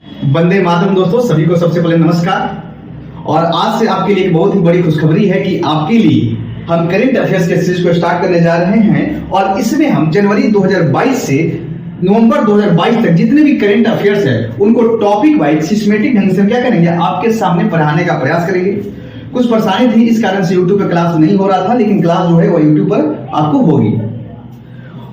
वंदे मातरम दोस्तों, सभी को सबसे पहले नमस्कार। और आज से आपके लिए एक बहुत ही बड़ी खुशखबरी है कि आपके लिए हम करंट अफेयर्स के सीरीज को स्टार्ट करने जा रहे हैं। और इसमें हम जनवरी 2022 से नवंबर 2022 तक जितने भी करंट अफेयर्स है उनको टॉपिक वाइज सिस्टमेटिक ढंग से क्या करेंगे, आपके सामने पढ़ाने का प्रयास करेंगे। कुछ परेशानी थी, इस कारण से यूट्यूब पर क्लास नहीं हो रहा था, लेकिन क्लास जो है वो यूट्यूब पर आपको होगी।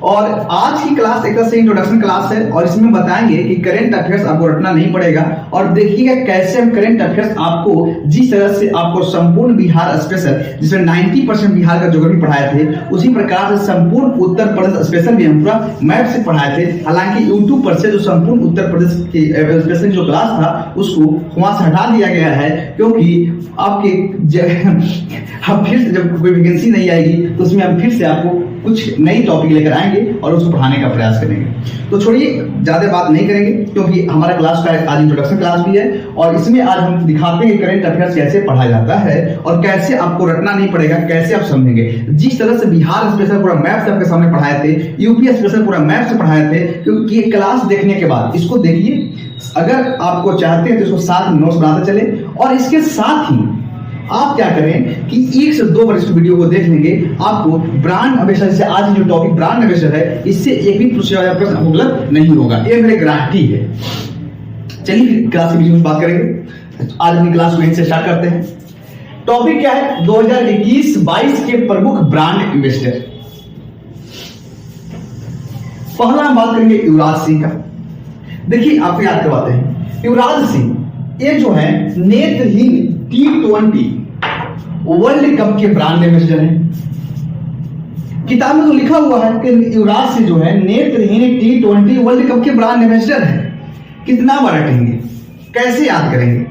और आज की क्लास एक तरह से इंट्रोडक्शन क्लास है और इसमें बताएंगे कि करंट अफेयर्स आपको रटना नहीं पड़ेगा। और देखिएगा कैसे हम करंट अफेयर्स आपको जिस तरह से आपको संपूर्ण बिहार स्पेशल, जिसमें 90% बिहार का ज्योग्राफी पढ़ाए थे, उसी प्रकार से संपूर्ण उत्तर प्रदेश स्पेशल भी हम पूरा मैप से पढ़ाए थे। हालांकि यूट्यूब पर से जो संपूर्ण उत्तर प्रदेश की स्पेशल जो क्लास था उसको वहां से हटा दिया गया है, क्योंकि आपके हम फिर से जब कोई वैकेंसी नहीं आएगी तो उसमें हम फिर से आपको कुछ नई टॉपिक लेकर आएंगे और उसको पढ़ाने का प्रयास करेंगे। तो छोड़िए, ज्यादा बात नहीं करेंगे क्योंकि हमारा क्लास का आज इंट्रोडक्शन क्लास भी है और इसमें आज हम दिखाते हैं करंट अफेयर्स कैसे पढ़ा जाता है और कैसे आपको रटना नहीं पड़ेगा, कैसे आप समझेंगे। जिस तरह से बिहार स्पेशल पूरा मैप से आपके सामने पढ़ाए थे, यूपी स्पेशल पूरा मैप से पढ़ाए थे, क्योंकि ये क्लास देखने के बाद इसको देखिए। अगर आपको चाहते हैं तो इसको साथ में नोट्स बनाते चले और इसके साथ ही आप क्या करें कि 1 से 2 बार इस वीडियो को देख लेंगे, आपको ब्रांड एम्बेसडर, जैसे आज जो टॉपिक ब्रांड एम्बेसडर है, इससे एक भी पूछा हुआ प्रश्न उपलब्ध नहीं होगा, ये मेरे गारंटी है। चलिए फिर क्लास के बीच में बात करेंगे। आज अपनी क्लास को यहीं से स्टार्ट करते हैं। टॉपिक क्या है? 2021-22 के प्रमुख ब्रांड एम्बेसडर। पहला हम बात करेंगे युवराज सिंह का। देखिए, आपको याद करवाते हैं, युवराज सिंह ये जो है नेत्रहीन T20 वर्ल्ड कप के ब्रांड एम्बेसडर हैं। किताब में तो लिखा हुआ है कि युवराज सिंह जो है नेत्रहीन T20 वर्ल्ड कप के ब्रांड एम्बेसडर हैं। कितना बार रटेंगे, कैसे याद करेंगे?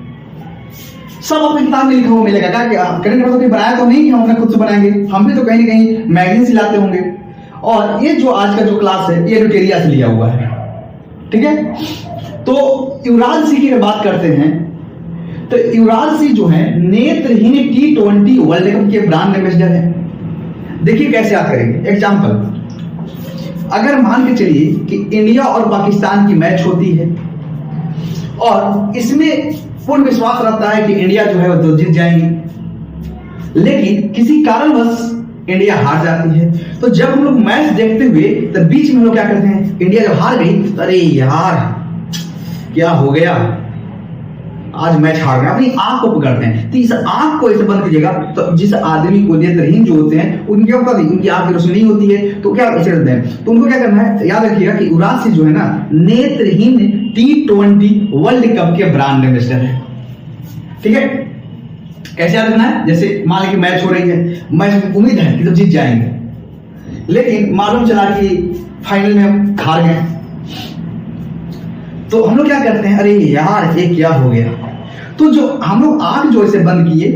सब अपनी किताब में लिखा हुआ मिलेगा। क्या करंट अफेयर्स बनाया तो नहीं कि हम अपने खुद से बनाएंगे, हम भी तो कहीं ना कहीं मैगजीन से लाते होंगे। और ये जो आज का जो क्लास है ये एडिटोरिया से लिया हुआ है, ठीक है। तो युवराज सिंह की बात करते हैं तो युवराज सिंह जो है नेत्रहीन T20 वर्ल्ड कप के ब्रांड एम्बेसडर है। देखिए कैसे याद करेंगे। एग्जांपल, अगर मान के चलिए कि इंडिया और पाकिस्तान की मैच होती है और इसमें पूर्ण विश्वास रहता है कि इंडिया जो है वो तो जीत जाएंगी, लेकिन किसी कारणवश इंडिया हार जाती है। तो जब हम लोग मैच देखते हुए तो बीच में हम लोग क्या करते हैं, इंडिया जब हार गई तो अरे यार क्या हो गया, आज मैच हार गया, अपनी आंख को पकड़ते हैं। तो इस आंख को ऐसे बंद कीजिएगा तो जिस आदमी को नेत्रहीन जो होते हैं उनकी क्या नहीं, उनकी आंख की रोशनी नहीं होती है, तो क्या ऐसे रहते हैं। तो उनको क्या करना है, याद रखिएगा कि युवराज सिंह जो है ना नेत्रहीन T20 वर्ल्ड कप के ब्रांड एम्बेसडर है, ठीक है। कैसे याद रखना है? जैसे मान लीजिए मैच हो रही है, मैच में उम्मीद है कि तो जीत जाएंगे, लेकिन मालूम चला कि फाइनल में हम हार गए, तो हम लोग क्या करते हैं, अरे यार ये क्या हो गया। तो जो हम लोग आंख जो ऐसे बंद किए,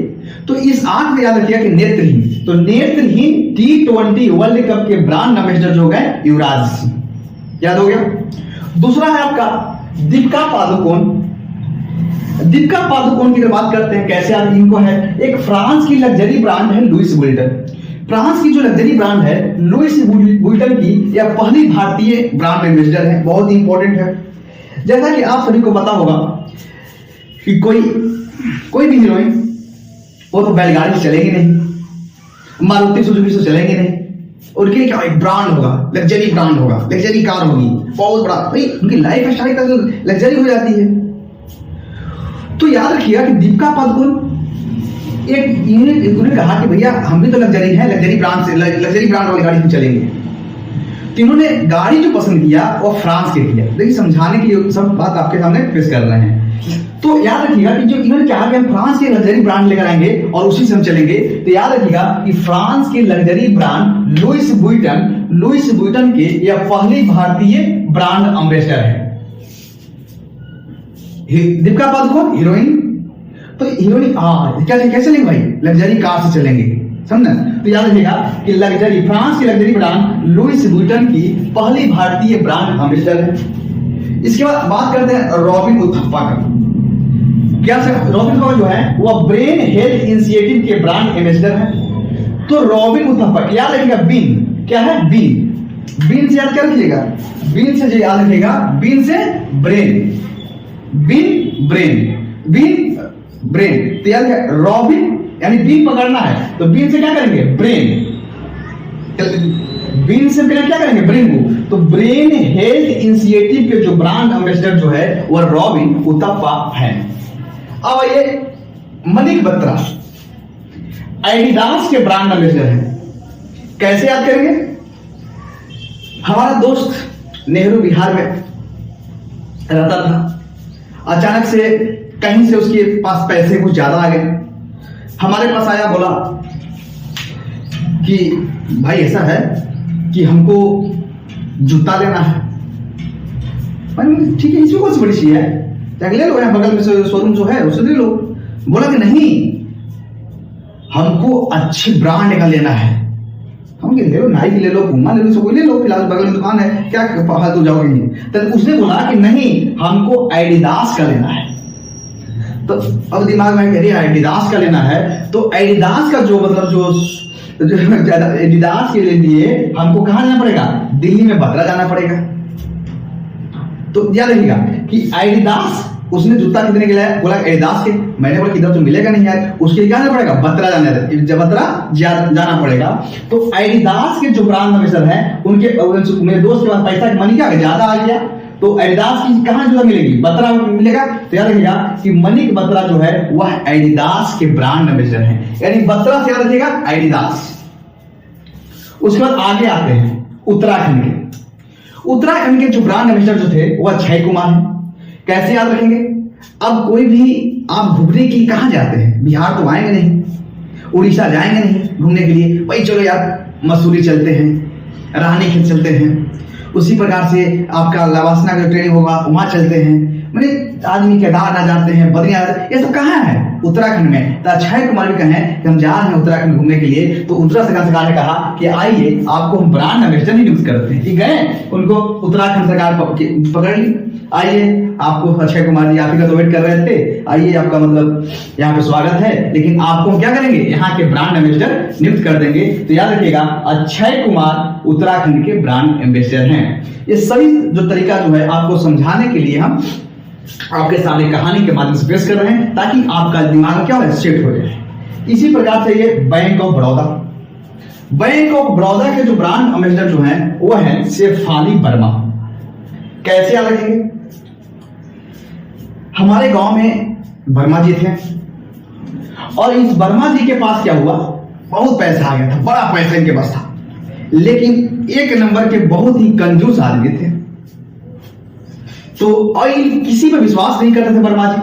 तो इस आंख में याद रखिएगा कि नेत्रहीन, तो नेत्रहीन T20 वर्ल्ड कप के ब्रांड एम्बेसडर जो गए युवराज सिंह, याद हो गया। दूसरा है आपका दीपिका पादुकोण। दीपिका पादुकोण की बात करते हैं, कैसे याद इनको है, एक फ्रांस की लग्जरी ब्रांड है लुइस वुइटन। फ्रांस की जो लग्जरी ब्रांड है लुइस वुइटन की यह पहली भारतीय ब्रांड एम्बेसडर है, बहुत इंपॉर्टेंट है। जैसा कि आप सभी को पता होगा कि कोई भी हीरोइन वो तो बैलगाड़ी से चलेगी नहीं, मारुति सुजुकी से चलेंगे नहीं, उनके लिए क्या एक ब्रांड होगा, लग्जरी ब्रांड होगा, लग्जरी कार होगी, बहुत बड़ा, भाई उनकी लाइफ स्टाइल का लग्जरी हो जाती है। तो याद रखिएगा कि दीपिका पादुकोण एक इन्होंने कहा कि भैया हम भी तो लग्जरी है, लग्जरी ब्रांड वाली गाड़ी में चलेंगे। तो इन्होंने गाड़ी जो पसंद किया वो फ्रांस के किया। देखिए, समझाने के लिए सब बात आपके सामने पेश कर रहे हैं। तो याद रखिएगा कि जो इन्होंने कहा कि हम फ्रांस के लग्जरी ब्रांड लेकर आएंगे और उसी से हम चलेंगे, तो याद रखिएगा कि फ्रांस के लग्जरी ब्रांड लुइस वुइटन के यह पहली भारतीय ब्रांड एम्बेसडर है। दीपिका पादुकोण हीरोइन, तो हीरोइन कैसे चलेंगे भाई, लग्जरी कार से चलेंगे, समझना। तो याद रखिएगा कि लग्जरी फ्रांस की लग्जरी ब्रांड लुइस वुइटन की पहली भारतीय ब्रांड एम्बेसडर है। इसके बाद बात करते हैं रॉबिन उथप्पा का। क्या रॉबिन उथप्पा जो है वो ब्रेन हेल्थ इनिशिएटिव के ब्रांड एम्बेसडर है। तो रॉबिन उथप्पा याद रखिएगा, बीन क्या है, बीन से याद कर लीजिएगा, बीन से जो याद रखिएगा, बीन से ब्रेन, बिन ब्रेन, बिन ब्रेन। तो याद है रॉबिन यानी बीन पकड़ना है, तो बीन से क्या करेंगे ब्रेन, बीन से पहले क्या करेंगे ब्रेन को। तो ब्रेन हेल्थ इनिशिएटिव के जो ब्रांड एम्बेसडर जो है वह रॉबिन उथप्पा है। अब ये मनिक बत्रा एडिडास के ब्रांड एम्बेसडर हैं। कैसे याद करेंगे? हमारा दोस्त नेहरू बिहार में रहता था, अचानक से कहीं से उसके पास पैसे कुछ ज्यादा आ गए, हमारे पास आया, बोला कि भाई ऐसा है कि हमको जूता लेना है। ठीक है, इसमें कौन सी बड़ी चीज है, जाके ले लो, यहाँ बगल में शोरूम जो है उससे ले लो। बोला कि नहीं, हमको अच्छी ब्रांड का लेना है। हम ले लो, नाइक ले लो, पुमा ले लो, सब ले लो, फिलहाल बगल में दुकान है, क्या फालतू जाओगे नहीं। तो उसने बोला कि नहीं, हमको एडिडास का लेना है। तो अब दिमाग में कह रही है एडिडास का लेना है, तो एडिडास का जो मतलब जो एडिडास के लिए हमको कहां जाना पड़ेगा, दिल्ली में बत्रा जाना पड़ेगा। तो याद रखिएगा कि एडिडास उसने जूता कितने के लिए बोला एडिडास के, मैंने बोला किधर तो मिलेगा नहीं यार, उसके लिए क्या जाना पड़ेगा, बत्रा जाना पड़ेगा। तो एडिडास के जो ब्रांड एम्बेसडर हैं उनके मेरे दोस्त के पास पैसा मनी क्या ज्यादा आ गया, तो एडिडास की कहां जूता मिलेगी, बत्रा मिलेगा। तो याद रखिएगा कि मनिक बत्रा जो है वह एडिडास के ब्रांड एम्बेसडर हैं, यानी बत्रा से याद रखिएगा एडिडास। उसके बाद आगे आते हैं उत्तराखंड के। उत्तराखंड के जो ब्रांड एम्बेसडर जो थे वह अक्षय कुमार हैं। कैसे याद रखेंगे? अब कोई भी आप घूमने के लिए कहां जाते हैं, बिहार तो आएंगे नहीं, उड़ीसा जाएंगे नहीं घूमने के लिए, भाई चलो यार मसूरी चलते हैं, रानीखेत चलते हैं। उसी प्रकार से आपका लवासना का ट्रेनिंग होगा, वहां चलते हैं। मैंने आदमी केदारनाथ जाते हैं, बद्रीनाथ, ये सब कहाँ है, उत्तराखंड में। तो अक्षय कुमार भी कहें कि हम जा रहे हैं उत्तराखंड घूमने के लिए, तो उत्तराखंड सरकार ने कहा कि आइए आपको हम ब्रांड एम्बेसडर ही नियुक्त करते हैं। कि गए, उनको उत्तराखंड सरकार पकड़ ली, आइए आपको अक्षय कुमार जी आप ही का तो वेट कर रहे थे, आइए आपका मतलब यहाँ पे स्वागत है, लेकिन आपको क्या करेंगे, यहाँ के ब्रांड एम्बेसडर नियुक्त कर देंगे। तो याद रखिएगा अक्षय कुमार उत्तराखंड के ब्रांड एम्बेसडर हैं। ये सभी जो तरीका जो है आपको समझाने के लिए हम आपके सामने कहानी के माध्यम से पेश कर रहे हैं, ताकि आपका दिमाग क्या हो सेट हो जाए। इसी प्रकार से ये bank of Baroda, bank of Baroda के जो ब्रांड एम्बेसडर जो हैं वो है शेफाली वर्मा। कैसे याद रखेंगे? हमारे गांव में वर्मा जी थे, और इस वर्मा जी के पास क्या हुआ, बहुत पैसा आ गया था, बड़ा पैसा इनके पास था, लेकिन एक नंबर के बहुत ही कंजूस आदमी थे। तो और किसी पर विश्वास नहीं करते थे वर्मा जी।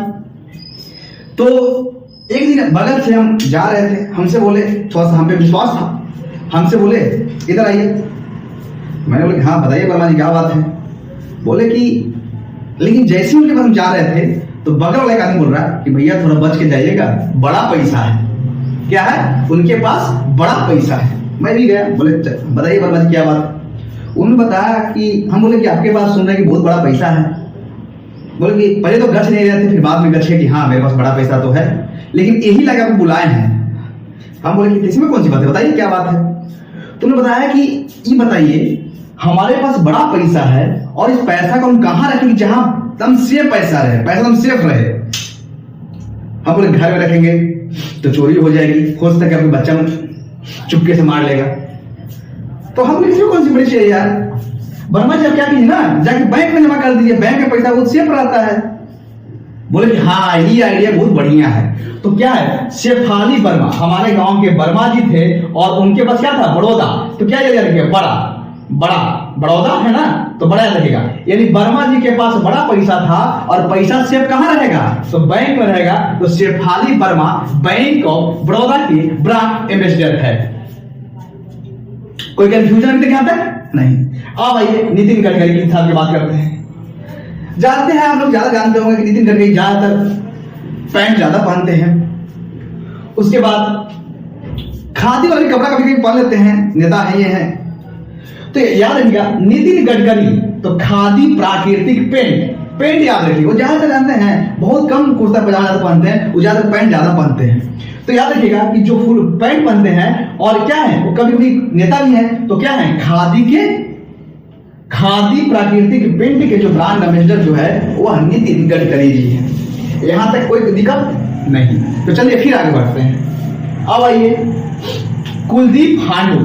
तो एक दिन बगल से हम जा रहे थे, हमसे बोले, थोड़ा सा हम पे विश्वास था, हमसे बोले इधर आइए। मैंने बोले हाँ बताइए वर्मा जी क्या बात है। बोले कि लेकिन जैसे उनके पास हम जा रहे थे तो बगल वाला एक आदमी बोल रहा है कि भैया थोड़ा बच के जाइएगा, बड़ा पैसा है। क्या है? उनके पास बड़ा पैसा है। मैं भी गया, बोले बताइए वर्मा जी क्या बात। उन्होंने बताया कि हम बोले कि आपके पास सुन रहे हैं कि बहुत बड़ा पैसा है। बोले कि पहले तो गच नहीं रहे थे, फिर बाद में गच्छे कि हाँ मेरे पास बड़ा पैसा तो है, लेकिन यही लगा आपको बुलाए हैं। हम बोले कि इसमें कौन सी बात है, बताइए क्या बात है। तो उन्होंने बताया कि ये बताइए हमारे पास बड़ा पैसा है और इस पैसा को हम कहां रखेंगे जहां तम सेफ पैसा रहे, पैसा तम सेफ रहे। हम बोले घर में रखेंगे तो चोरी हो जाएगी, हो सकता है कि बच्चा चुपके से मार लेगा। तो हम बोले कौन सी बड़ी चीज है यार, वर्मा जी आप क्या कीजिए ना, जाके बैंक में जमा कर दीजिए, बैंक में पैसा बहुत सेफ रहता है। बोले कि हाँ ये आइडिया बहुत बढ़िया है। तो क्या है, शेफाली वर्मा हमारे गांव के वर्मा जी थे, और उनके पास क्या था, बड़ौदा। तो क्या याद रखिए, बड़ा बड़ौदा है ना, तो बड़ा याद रखिएगा। यानी वर्मा जी के पास बड़ा पैसा था, और पैसा सेफ कहां रहेगा, तो बैंक में रहेगा। तो शेफाली वर्मा बैंक ऑफ बड़ौदा की ब्रांड एम्बेसडर है। कोई कंफ्यूजन अभी तक यहां तक नहीं। अब आइए नितिन गडकरी की साथ बात करते हैं। जानते हैं आप लोग, ज्यादा जानते होंगे कि नितिन गडकरी ज्यादातर पैंट ज्यादा पहनते हैं। उसके बाद खादी वाले कपड़ा कभी कभी पहन लेते हैं, नेता है ये हैं। तो याद रखिएगा नितिन गडकरी तो खादी प्राकृतिक पेंट याद रखिए। वो ज्यादातर जानते हैं, बहुत कम कुर्ता पजामा ज्यादा पहनते हैं, वो ज्यादा पैंट ज्यादा पहनते हैं। तो याद रखिएगा कि जो फुल पैंट पहनते हैं, और क्या है वो कभी कभी नेता भी है, तो क्या है खादी प्राकृतिक पेंट के जो ब्रांड एम्बेसडर जो है वह नितिन गडकरी जी हैं। यहां तक कोई दिक्कत नहीं। तो चलिए फिर आगे बढ़ते हैं। अब आइए कुलदीप हांडू।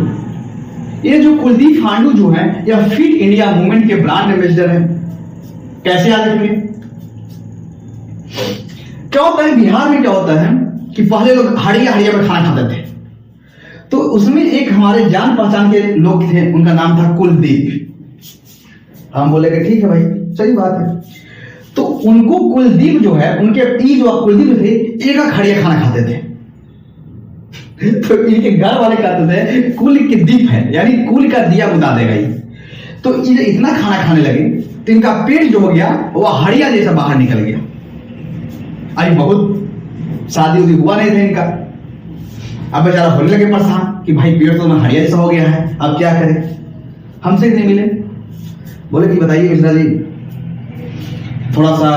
ये जो कुलदीप हांडू जो है यह फिट इंडिया मूवमेंट के ब्रांड एम्बेसडर है। कैसे याद रखेंगे? क्या होता है बिहार में, क्या होता है कि पहले लोग हड़िया हड़िया में खाना खाते थे, तो उसमें एक हमारे जान पहचान के लोग थे, उनका नाम था कुलदीप। हम बोले कि ठीक है भाई, सही बात है। तो उनको कुलदीप जो है, उनके जो कुलदीप थे एक हड़िया खाना खाते थे। तो इनके घर वाले कहते थे कुल के दीप है, यानी कुल का दिया बुझा देगा ये। तो ये इतना खाना खाने लगे तो इनका पेट जो हो गया वह हड़िया जैसा बाहर निकल गया। अरे बहुत शादी उदी हुआ नहीं था इनका। अब बेचारा होने लगे परेशान कि भाई पेट तो हड़िया जैसा हो गया है, अब क्या करें। हमसे नहीं मिले, बोले कि बताइए मिश्रा जी, थोड़ा सा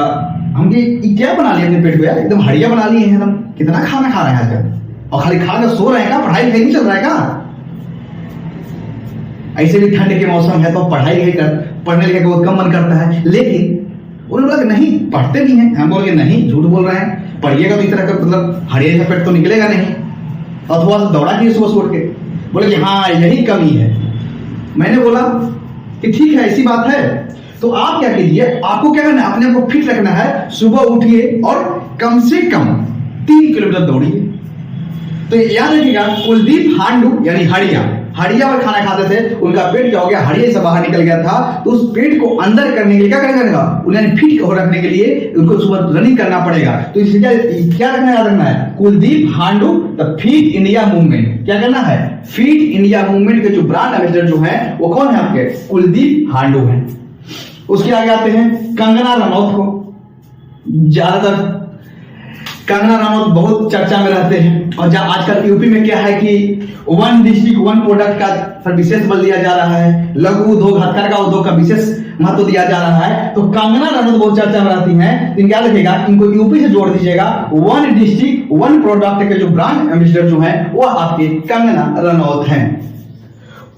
हम क्या बना लिया अपने पेट को यार, एकदम हड़िया बना लिए हैं हम। कितना खाना खा रहे हैं आजकल, और खाली खा कर सो रहे हैं, पढ़ाई लिखाई नहीं चल रहा है का? ऐसे भी ठंड के मौसम है तो पढ़ाई लिखाई कर, पढ़ने लिखने का बहुत कम मन करता है। लेकिन उन्होंने बोला नहीं, पढ़ते भी हैं। हम बोल के नहीं, झूठ बोल रहे हैं, पढ़िएगा तो इस तरह का मतलब हड़िया का पेट तो निकलेगा नहीं। और थोड़ा सा दौड़ा किए सुबह उठ के, बोले कि हाँ यही कमी है। मैंने बोला कि ठीक है, ऐसी बात है तो आप क्या कीजिए, आपको क्या करना है, अपने आप को फिट रखना है। सुबह उठिए और कम से कम 3 किलोमीटर दौड़िए। तो याद रखिएगा, कुलदीप हांडू यानी हड़िया में खाना खाते थे, उनका पेट क्या हो गया, हड़िया से बाहर निकल गया था। तो उस पेट को अंदर करने के लिए क्या करेगा, उन्हें फिट हो रखने के लिए उनको सुबह रनिंग करना पड़ेगा। तो इसलिए क्या रखना, याद रखना है, Kuldeep हांडू the fit India movement. क्या करना है, फिट इंडिया मूवमेंट के जो ब्रांड एम्बेसडर जो है वो कौन है आपके, कुलदीप हांडू है। उसके आगे आते हैं कंगना रनौत को। ज्यादातर कंगना रनौत बहुत चर्चा में रहते हैं, और आजकल यूपी में क्या है कि 1 डिस्ट्रिक्ट 1 प्रोडक्ट का पर विशेष बल दिया जा रहा है, लघु उद्योग हथकरघा उद्योग का विशेष महत्व दिया जा रहा है। तो कंगना रनौत बहुत चर्चा में रहती हैं। तो क्या लिखेगा, इनको यूपी से जोड़ दीजिएगा। 1 डिस्ट्रिक्ट 1 प्रोडक्ट के जो ब्रांड एम्बेसडर जो है वो आपके कंगना रनौत हैं।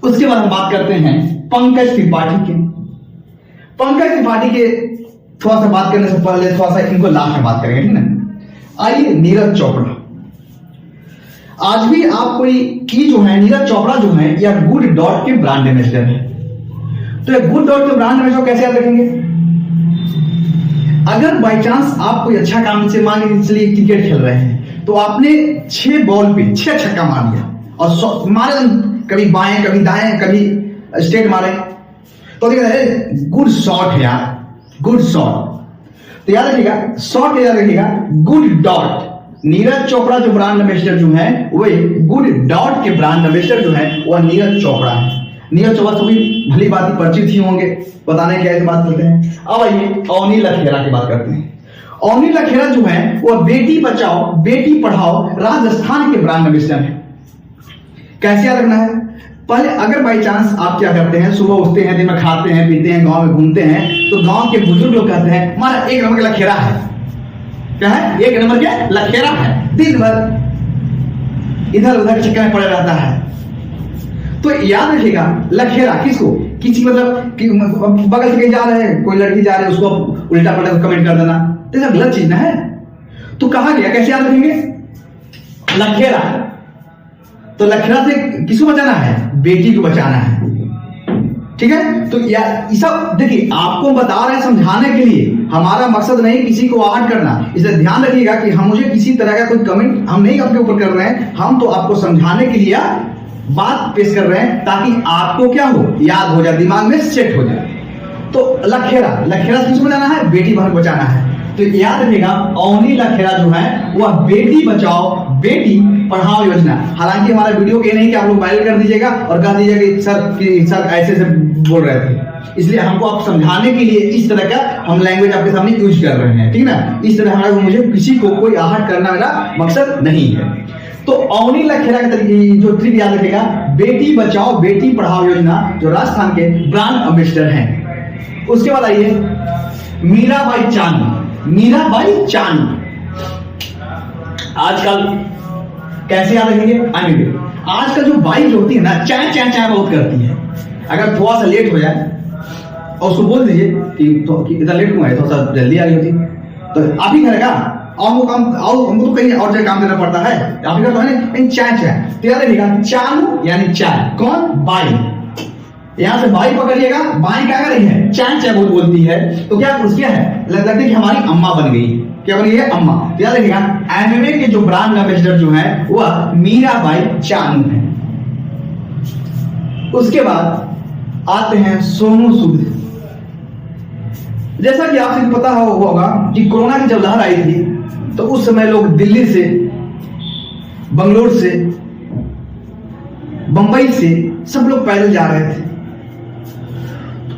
उसके बाद हम बात करते हैं पंकज त्रिपाठी के। पंकज त्रिपाठी के थोड़ा सा बात करने से पहले थोड़ा सा इनको लास्ट में बात करेंगे, ठीक ना। आइए नीरज चोपड़ा। आज भी आप कोई की जो है, नीरज चोपड़ा जो है या गुड डॉट के ब्रांड एम्बेसडर है। तो ये गुड डॉट के ब्रांड एम्बेसडर कैसे याद रखेंगे, अगर बाई चांस आप कोई अच्छा काम से, मान लीजिए चलिए क्रिकेट खेल रहे हैं, तो आपने 6 बॉल पे 6 छक्का मार दिया और मारे, कभी बाएं कभी दाएं कभी स्ट्रेट मारे, तो गुड शॉट है यार, गुड शॉट। तो याद रखिएगा, शॉट याद रखिएगा, गुड डॉट। नीरज चोपड़ा जो ब्रांड एम्बेसडर जो है वो गुड डॉट के ब्रांड एम्बेसडर जो है वह नीरज चोपड़ा है। नीरज चोपड़ा तो भी भली बात ही परिचित ही होंगे, बताने की ऐसी बात करते हैं। अब आइए अवनी लखेरा की बात करते हैं। अवनी लखेरा जो है वह बेटी बचाओ बेटी पढ़ाओ राजस्थान के ब्रांड एम्बेसडर है। कैसे याद रखना है, पहले अगर बाई चांस आप क्या करते हैं, सुबह उठते हैं, दिन में खाते हैं पीते हैं, गांव में घूमते हैं, तो गांव के बुजुर्ग लोग कहते हैं हमारा 1 नंबर का लखेरा है। क्या है, 1 नंबर के लखेरा है, दिन भर इधर उधर के चक्कर में पड़े रहता है। तो याद रखिएगा, लखेरा किसको, किसी मतलब कि बगल से कहीं जा रहे हैं, कोई लड़की जा रही है, उसको उल्टा पलटा कमेंट कर देना, तो ये गलत चीज ना है। तो कहा गया, कैसे याद रखेंगे, लखेरा। तो लखेरा से किसको बचाना है, बेटी को बचाना है, ठीक है। तो यार ये सब देखिए, आपको बता रहे हैं समझाने के लिए, हमारा मकसद नहीं किसी को आहट करना। इसलिए ध्यान रखिएगा कि हम मुझे किसी तरह का कोई कमेंट हम नहीं आपके ऊपर कर रहे हैं, हम तो आपको समझाने के लिए बात पेश कर रहे हैं, ताकि आपको क्या हो, याद हो जाए, दिमाग में सेट हो जाए। तो लखेरा से किसको बचाना है, बेटी बहन को बचाना है। तो याद रखिएगा, अवनी लखेरा जो है वह बेटी बचाओ बेटी पढ़ाओ योजना। हालांकि हमारा वीडियो ये नहीं कि आप लोग वायरल कर दीजिएगा और कह दीजिएगा कि सर ऐसे से बोल रहे थे, इसलिए हमको आप समझाने के लिए इस तरह का हम लैंग्वेज आपके सामने यूज कर रहे हैं, ठीक ना। इस तरह हमारा मुझे किसी को कोई आहट करना मेरा मकसद नहीं है। तो अवनी लखेरा के तरीके जो ट्रिक याद रखेगा, बेटी बचाओ बेटी पढ़ाओ योजना जो राजस्थान के ब्रांड एम्बेसडर हैं। उसके बाद आइए मीराबाई चानू। आजकल कैसे याद रखेंगे, आजकल जो बाई जो होती है ना, चाय बहुत करती है। अगर थोड़ा सा लेट हो जाए और उसको बोल दीजिए कि इतना लेट क्यों आए, थोड़ा सा जल्दी आ गई होती, तो आप ही करेगा। और काम और हमको तो कहीं और जगह काम देना पड़ता है, आप ही का तो है ना। चाय तो याद रखिएगा, चानू यानी चाय, कौन, बाई, यहां से बाई पकड़िएगा, बाई क्या कर रही है, चाय चाय बोलती है, तो क्या उसके है लगता है कि हमारी अम्मा बन गई। क्या बन गई है, अम्मा। तो याद रखिएगा एमवे के जो ब्रांड एम्बेसडर जो है वह मीराबाई चानू है। उसके बाद आते हैं सोनू सूद। जैसा कि आपसे पता होगा कि कोरोना की जब लहर आई थी तो उस समय लोग दिल्ली से, बंगलोर से, बंबई से सब लोग पैदल जा रहे थे,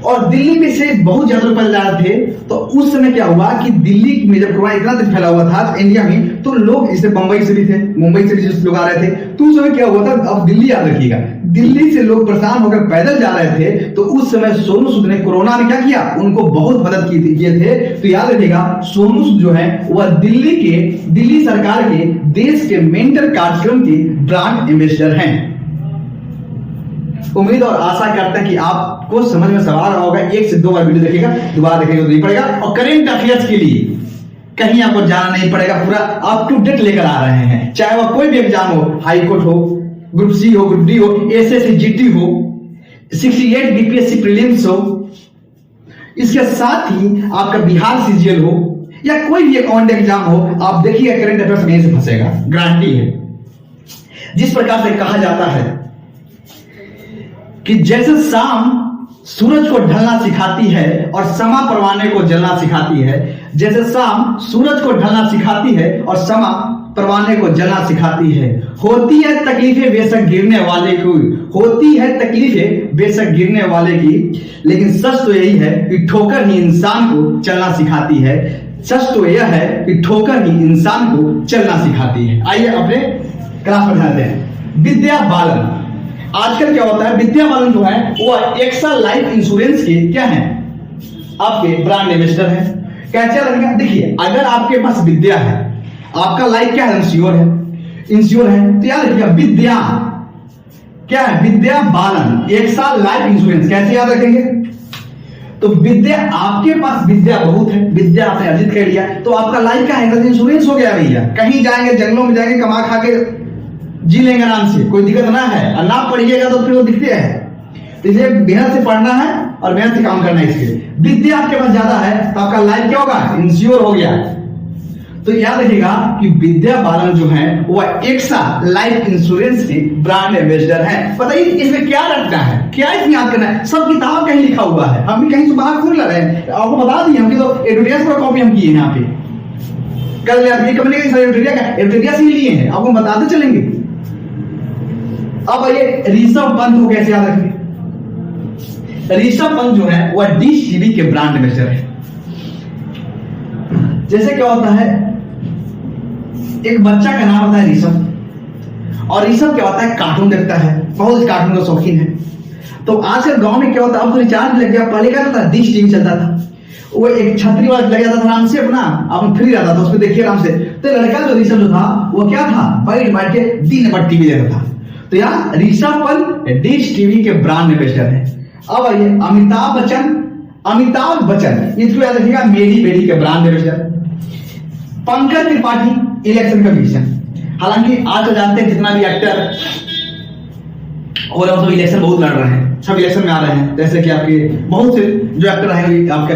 और दिल्ली में से बहुत ज्यादा लोग पैदल जा रहे थे। तो उस समय क्या हुआ कि दिल्ली में जब कोरोना इतना दिन फैला हुआ था इंडिया में, तो लोग जैसे बंबई से भी थे, मुंबई से भी जो लोग आ रहे थे, तो उस समय क्या हुआ था, अब दिल्ली याद रखिएगा, दिल्ली से लोग परेशान होकर पैदल जा रहे थे। तो उस समय सोनू सूद ने कोरोना में क्या किया, उनको बहुत मदद किए थे। तो याद रखिएगा सोनू सूद जो है वह दिल्ली सरकार के देश के मेंटर कार्यक्रम के ब्रांड एम्बेसडर हैं। उम्मीद और आशा करते हैं कि आपको समझ में सवाल रहा होगा। 1 से 2 बार वीडियो देखिएगा, दोबारा देखिएगा तो नहीं पड़ेगा। और करंट अफेयर्स के लिए कहीं आपको जाना नहीं पड़ेगा, पूरा अप टू डेट लेकर आ रहे हैं, चाहे वह कोई भी एग्जाम हो, हाई कोर्ट हो, ग्रुप सी हो, ग्रुप डी हो, एसएससी जीटी हो, 68 बीपीएससी प्रीलिम्स हो, इसके साथ ही आपका बिहार सीजीएल हो, या कोई भी एक ऑन एग्जाम हो, आप देखिएगा करंट अफेयर्स कहीं से फंसेगा, गारंटी है। जिस प्रकार से कहा जाता है कि जैसे शाम सूरज को ढलना सिखाती है और समा परवाने को जलना सिखाती है, जैसे शाम सूरज को ढलना सिखाती है और समा परवाने को जलना सिखाती है। होती है तकलीफें बेशक गिरने वाले की, होती है तकलीफें बेशक गिरने वाले की, लेकिन सच तो यही है कि ठोकर ही इंसान को चलना सिखाती है। सच तो यह है कि ठोकर ही इंसान को चलना सिखाती है। आइए अपने क्लास में ध्यान दें। विद्या बालन, आजकल क्या होता है, विद्या बालन जो है वो एक्सा लाइफ इंश्योरेंस के क्या है, आपके ब्रांड एम्बेसडर है। कैसे लगेगा, देखिए अगर आपके पास विद्या है, आपका लाइफ क्या है, इंश्योर है, तो याद रखिएगा विद्या क्या है, Vidya Balan AXA life insurance. कैसे याद रखेंगे, तो विद्या, आपके पास विद्या बहुत है, विद्या आपने अर्जित कर लिया, तो आपका लाइफ क्या है, इंश्योरेंस हो गया भैया। कहीं जाएंगे, जंगलों में जाएंगे, कमा खा के जी लेंगे आराम से, कोई दिक्कत ना है। और ना पढ़िएगा तो फिर वो दिखते हैं, इसलिए मेहनत से पढ़ना है और मेहनत से काम करना है। इसके लिए विद्या आपके पास ज्यादा है तो आपका लाइफ क्या होगा, इंश्योर हो गया। तो याद रखिएगा कि विद्या बालन जो है वो एक्सा लाइफ इंश्योरेंस के ब्रांड एम्बेसडर है। बताइए इसमें क्या रखना है, क्या इसमें याद करना है, सब किताब कहीं लिखा हुआ है, हम भी कहीं से बाहर खोल रहे हैं, आपको बता दिए। हमकी तो एडवर्टाइज पर कॉपी हम किए हैं, यहाँ पे कल कंपनी का एडवर्टाइज ही लिए हैं, आपको बताते चलेंगे। अब ये ऋषभ पंत को कैसे याद रखेंगे, ऋषभ पंत जो है वह डिश टीवी के ब्रांड एम्बेसडर है। जैसे क्या होता है, एक बच्चा का नाम होता है ऋषभ, और ऋषभ क्या होता है, कार्टून देखता है, बहुत कार्टून का शौकीन है। तो आजकल गांव में क्या होता है, अब तो रिचार्ज लग गया, पहले क्या था, डिश टीवी चलता था, वो एक छतरी वाला लग जाता था आराम से, अपना आप फ्री रहता था, उसको देखिए आराम से। तो लड़का जो ऋषभ जो था वो क्या था, बैठ के दिन भर टीवी देखता था। तो यार ऋषभ पंत डिश टीवी के ब्रांड एम्बेसडर है। अब आइए अमिताभ बच्चन, इसको याद रखिएगा, मेरी बेटी के brand ambassador. Pankaj Tripathi election commission, हालांकि आज तो जानते हैं जितना भी एक्टर और अब तो इलेक्शन बहुत लड़ रहे हैं, सब इलेक्शन में आ रहे हैं। जैसे कि आपके बहुत से जो एक्टर हैं आपका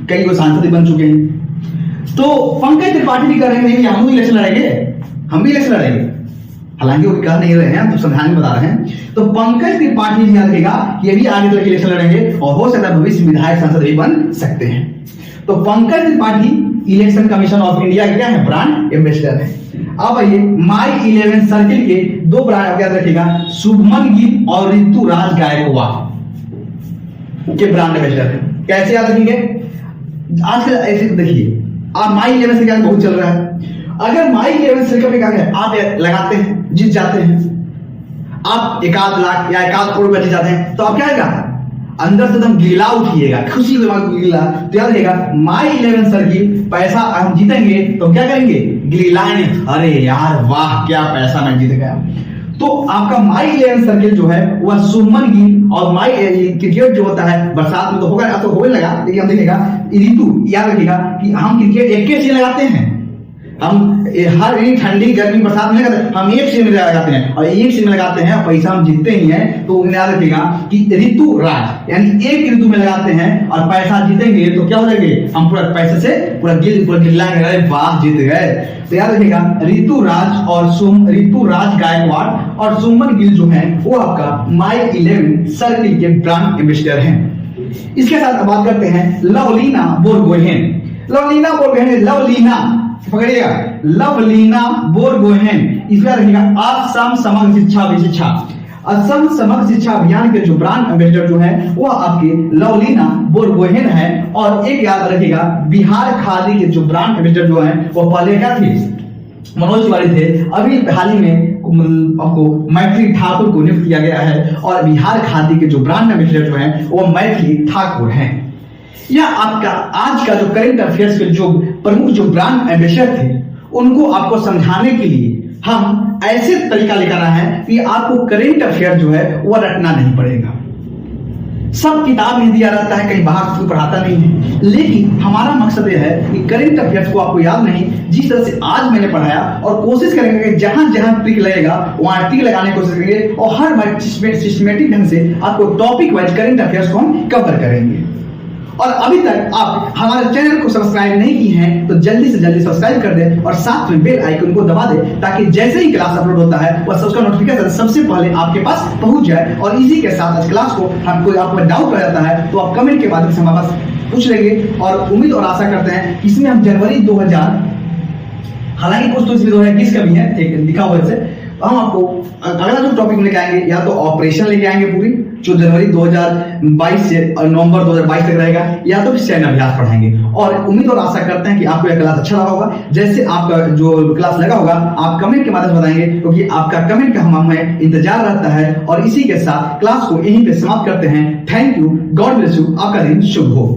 कई को सांसद बन चुके हैं। तो पंकज त्रिपाठी भी कर रहे हैं, हम भी इलेक्शन लड़ेंगे, हालांकि वो कह नहीं रहे हैं, हम तो संविधान में बता रहे हैं। तो पंकज त्रिपाठी भी याद रखिएगा, ये भी आगे चल के इलेक्शन लड़ेंगे और हो सकता है भविष्य में विधायक सांसद भी बन सकते हैं। तो Pankaj Tripathi election commission of India क्या है, ब्रांड एम्बेसडर है। अब आइए माई 11 सर्किल के 2 ब्रांड याद रखिएगा, शुभमन गिल और ऋतुराज गायकवाड़ के ब्रांड एम्बेसडर है। कैसे याद रखेंगे, आजकल ऐसे देखिए, आप माई 11 सर्किल बहुत चल रहा है, अगर माई 11 सर्किल में क्या है, आप लगाते हैं, जीत जाते हैं, आप 1 लाख या 1 करोड़ रुपए जीत जाते हैं, तो आप क्या आएगा, अंदर से एकदम गिला उठिएगा, खुशी गिला। तो याद रहेगा माई 11 सर्किल, पैसा हम जीतेंगे तो क्या करेंगे, गिलाएंगे, अरे यार वाह क्या पैसा मैं जीत गया। तो आपका माई 11 सर्किल जो है वह शुभमन गिल और माई क्रिकेट जो होता है बरसात में तो होगा, तो होने लगा, लेकिन हम देखिएगा ऋतु याद रखिएगा कि हम क्रिकेट एक के सीजन लगाते हैं, हम हर ठंडी गर्मी बरसात में लगाते हैं, हम एक सीजन में लगाते हैं और एक सीजन में लगाते हैं, पैसा हम जीतते ही हैं। तो याद रखिएगा कि ऋतु राज यानी एक ऋतु में लगाते हैं और पैसा जीतेंगे तो क्या हो जाएंगे, हम पूरा पैसे से पूरा गिल्लाएंगे, अरे वाह जीत गए। तो याद रखिएगा ऋतु राज गायकवाड़ और शुभमन गिल जो है वो आपका माई 11 सर्किल के ब्रांड एम्बेसडर हैं। इसके साथ बात करते हैं लवलीना बोरगोहेन। पकड़िएगा, लवलीना बोरगोहेन, इसका रखिएगा असम समग्र शिक्षा अभियान के जो ब्रांड एम्बेसडर जो है वो आपके लवलीना बोरगोहेन है। और एक याद रखिएगा बिहार खादी के जो ब्रांड एम्बेसडर जो है वो पहले क्या थे, मनोज तिवारी थे, अभी हाल ही में आपको मैथिली ठाकुर को नियुक्त किया गया है और बिहार खादी के जो ब्रांड एम्बेसडर जो है वो मैथिली ठाकुर हैं। या आपका आज का जो करंट अफेयर्स के जो प्रमुख जो ब्रांड एम्बेसडर थे उनको आपको समझाने के लिए हम ऐसे तरीका लेकर आए हैं कि आपको करंट अफेयर जो है वो रटना नहीं पड़ेगा। सब किताब में दिया रहता है, कहीं बाहर कोई पढ़ाता नहीं है, लेकिन हमारा मकसद यह है कि करंट अफेयर्स को आपको याद नहीं, जिस तरह से आज मैंने पढ़ाया, और कोशिश करेंगे कि जहां जहां ट्रिक लगेगा वहां ट्रिक लगाने की कोशिश करेंगे और हर सिस्टमेटिक ढंग से आपको टॉपिक वाइज करंट अफेयर्स को हम कवर करेंगे। और अभी तक आप हमारे चैनल को सब्सक्राइब नहीं की हैं तो जल्दी से जल्दी सब्सक्राइब कर दें और साथ में बेल आइकन को दबा दें ताकि जैसे ही क्लास अपलोड होता है वह उसका नोटिफिकेशन सबसे पहले आपके पास पहुंच जाए। और इसी के साथ आज क्लास को हम कोई आपको डाउट रह जाता है तो आप कमेंट के माध्यम से हमारे पास पूछ लेंगे और उम्मीद और आशा करते हैं इसमें हम जनवरी 2000, हालांकि कुछ तो इसमें 2021 का भी है एक लिखा हुआ है, हम आपको अगला जो टॉपिक लेके आएंगे या तो ऑपरेशन लेके आएंगे पूरी जो जनवरी 2022 से नवंबर 2022 तक रहेगा, या तो फिर सैन्य अभ्यास पढ़ाएंगे। और उम्मीद और आशा करते हैं कि आपको यह क्लास अच्छा लगा होगा। जैसे आपका जो क्लास लगा होगा आप कमेंट के माध्यम से बताएंगे क्योंकि आपका कमेंट का हमें इंतजार रहता है। और इसी के साथ क्लास को यहीं पे समाप्त करते हैं। Thank you, God bless you, आपका दिन शुभ हो।